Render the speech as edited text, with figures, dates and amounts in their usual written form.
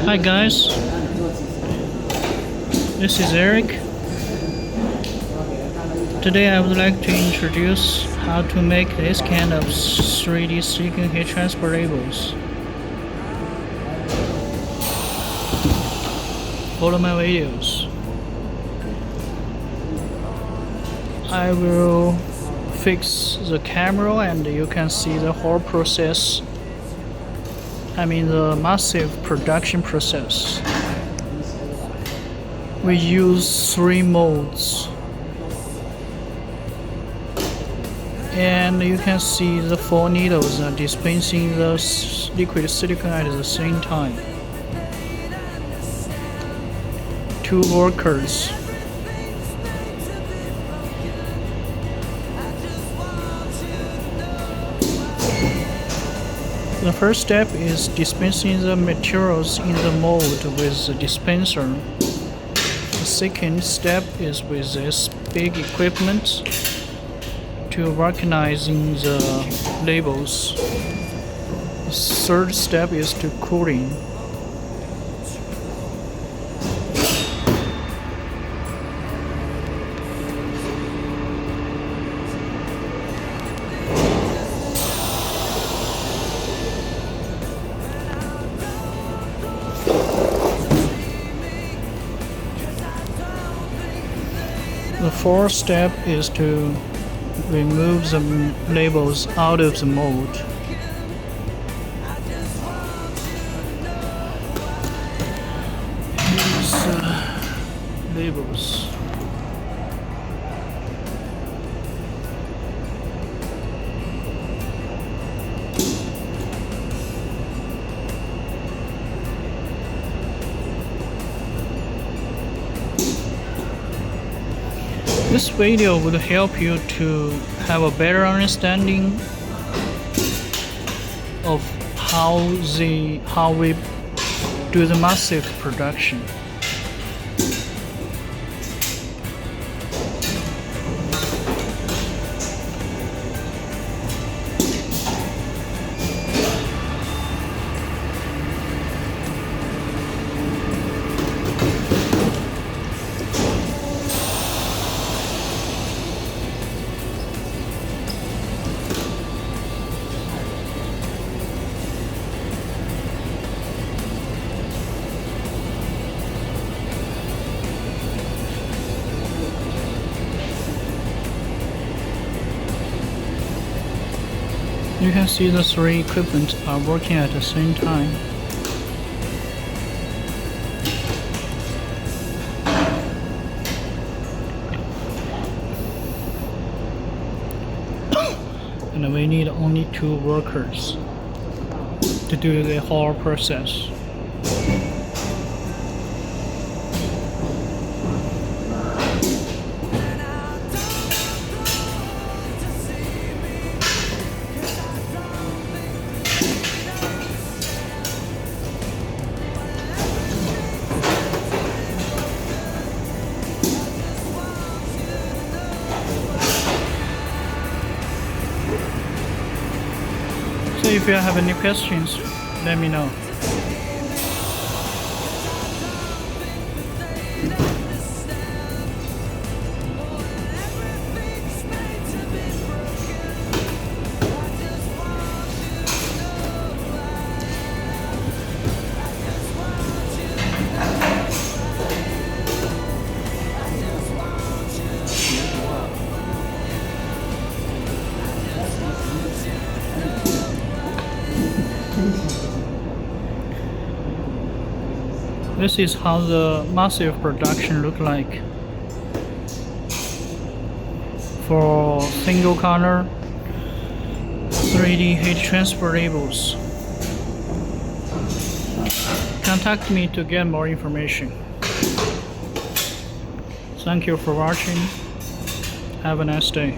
Hi guys, this is Eric. Today I would like to introduce how to make this kind of 3D silicone heat transfer labels. Follow my videos. I will fix the camera and you can see the whole process. I mean the massive production process. We use 3 molds. And you can see the 4 needles are dispensing the liquid silicone at the same time. 2 workers. The first step is dispensing the materials in the mold with the dispenser. The second step is with this big equipment to vulcanizing the labels. The third step is to cooling. The fourth step is to remove the labels out of the mold. These labels. This video would help you to have a better understanding of how we do the massive production. You can see the 3 equipment are working at the same time. And we need only 2 workers to do the whole process. So if you have any questions, let me know. This is how the massive production look like for single color 3D heat transfer labels. Contact me to get more information. Thank you for watching. Have a nice day.